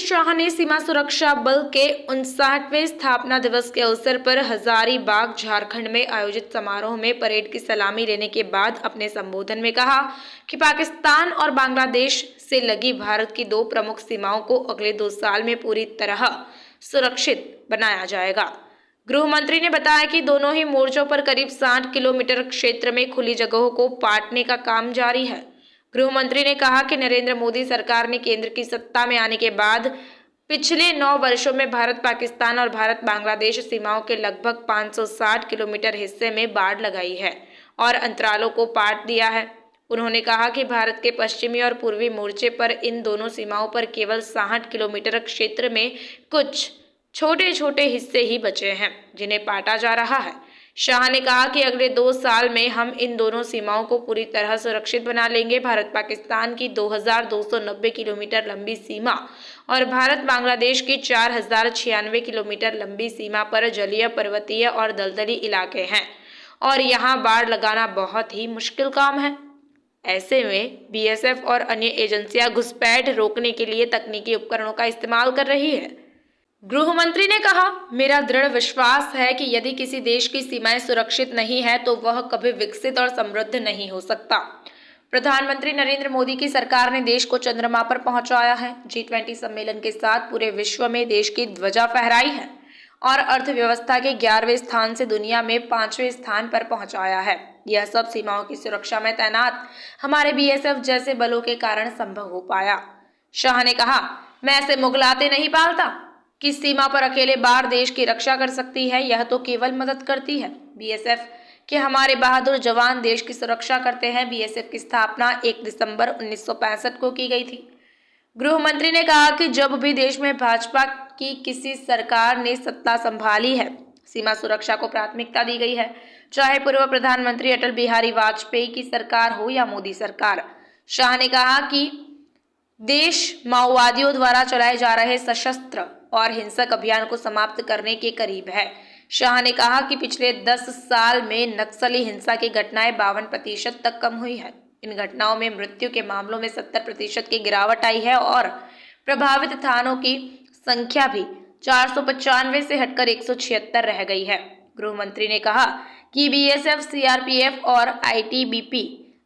शाह ने सीमा सुरक्षा बल के 59वें स्थापना दिवस के अवसर पर हजारीबाग झारखंड में आयोजित समारोह में परेड की सलामी लेने के बाद अपने संबोधन में कहा कि पाकिस्तान और बांग्लादेश से लगी भारत की दो प्रमुख सीमाओं को अगले 2 साल में पूरी तरह सुरक्षित बनाया जाएगा। गृह मंत्री ने बताया कि दोनों ही मोर्चों पर करीब 60 किलोमीटर क्षेत्र में खुली जगहों को पाटने का काम जारी है। गृह मंत्री ने कहा कि नरेंद्र मोदी सरकार ने केंद्र की सत्ता में आने के बाद पिछले 9 वर्षों में भारत पाकिस्तान और भारत बांग्लादेश सीमाओं के लगभग 560 किलोमीटर हिस्से में बाड़ लगाई है और अंतरालों को पाट दिया है। उन्होंने कहा कि भारत के पश्चिमी और पूर्वी मोर्चे पर इन दोनों सीमाओं पर केवल 60 किलोमीटर क्षेत्र में कुछ छोटे छोटे हिस्से ही बचे हैं जिन्हें पाटा जा रहा है। शाह ने कहा कि अगले 2 साल में हम इन दोनों सीमाओं को पूरी तरह सुरक्षित बना लेंगे। भारत पाकिस्तान की 2290 किलोमीटर लंबी सीमा और भारत बांग्लादेश की 4096 किलोमीटर लंबी सीमा पर जलीय, पर्वतीय और दलदली इलाके हैं और यहाँ बाड़ लगाना बहुत ही मुश्किल काम है। ऐसे में बीएसएफ और अन्य एजेंसियां घुसपैठ रोकने के लिए तकनीकी उपकरणों का इस्तेमाल कर रही है। गृह मंत्री ने कहा, मेरा दृढ़ विश्वास है कि यदि किसी देश की सीमाएं सुरक्षित नहीं है तो वह कभी विकसित और समृद्ध नहीं हो सकता। प्रधानमंत्री नरेंद्र मोदी की सरकार ने देश को चंद्रमा पर पहुंचाया है। G20 सम्मेलन के साथ पूरे विश्व में देश की ध्वजा फहराई है और अर्थव्यवस्था के 11वें स्थान से दुनिया में 5वें स्थान पर पहुंचाया है। यह सब सीमाओं की सुरक्षा में तैनात हमारे बीएसएफ जैसे बलों के कारण संभव हो पाया। शाह ने कहा, मैं ऐसे मुगलाते नहीं पालता कि सीमा पर अकेले बाढ़ देश की रक्षा कर सकती है, यह तो केवल मदद करती है। बीएसएफ के हमारे बहादुर जवान देश की सुरक्षा करते हैं। बीएसएफ की स्थापना 1 दिसंबर 1965 को की गई थी। गृह मंत्री ने कहा कि जब भी देश में भाजपा की किसी सरकार ने सत्ता संभाली है, सीमा सुरक्षा को प्राथमिकता दी गई है, चाहे पूर्व प्रधानमंत्री अटल बिहारी वाजपेयी की सरकार हो या मोदी सरकार। शाह ने कहा कि देश माओवादियों द्वारा चलाए जा रहे सशस्त्र और हिंसक अभियान को समाप्त करने के करीब है। शाह ने कहा कि पिछले 10 साल में नक्सली हिंसा की घटनाएं 52% तक कम हुई है। इन घटनाओं में मृत्यु के मामलों में 70% की गिरावट आई है और प्रभावित थानों की संख्या भी 495 से हटकर 176 रह गई है। गृह मंत्री ने कहा कि बीएसएफ, सीआरपीएफ और आईटीबीपी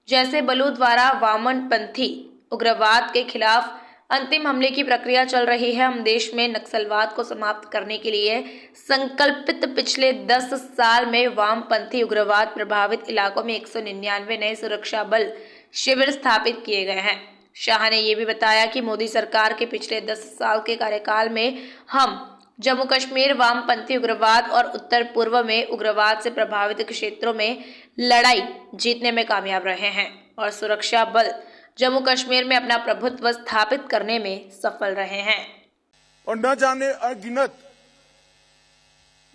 जैसे बलों द्वारा वामपंथी उग्रवाद के खिलाफ अंतिम हमले की प्रक्रिया चल रही है। हम देश में नक्सलवाद को समाप्त करने के लिए संकल्पित। पिछले 10 साल में वामपंथी उग्रवाद प्रभावित इलाकों में 199 नए सुरक्षा बल शिविर स्थापित किए गए हैं। शाह ने यह भी बताया कि मोदी सरकार के पिछले 10 साल के कार्यकाल में हम जम्मू कश्मीर वामपंथी उग्रवाद और उत्तर पूर्व में उग्रवाद से प्रभावित क्षेत्रों में लड़ाई जीतने में कामयाब रहे हैं और सुरक्षा बल जम्मू कश्मीर में अपना प्रभुत्व स्थापित करने में सफल रहे हैं। और न जाने अनगिनत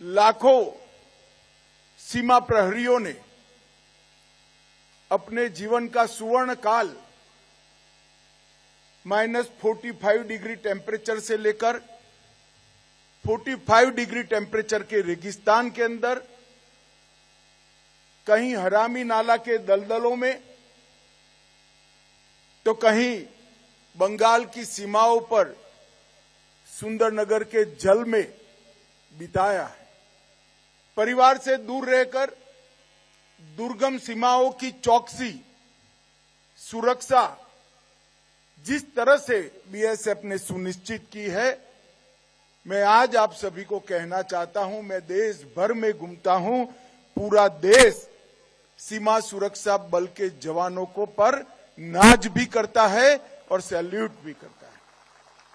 लाखों सीमा प्रहरियों ने अपने जीवन का सुवर्ण काल -45 डिग्री टेम्परेचर से लेकर 45 डिग्री टेम्परेचर के रेगिस्तान के अंदर, कहीं हरामी नाला के दलदलों में तो कहीं बंगाल की सीमाओं पर सुंदरनगर के जल में बिताया है। परिवार से दूर रहकर दुर्गम सीमाओं की चौकसी, सुरक्षा जिस तरह से बीएसएफ ने सुनिश्चित की है, मैं आज आप सभी को कहना चाहता हूं, मैं देश भर में घूमता हूं, पूरा देश सीमा सुरक्षा बल के जवानों को पर नाज भी करता है और सैल्यूट भी करता है।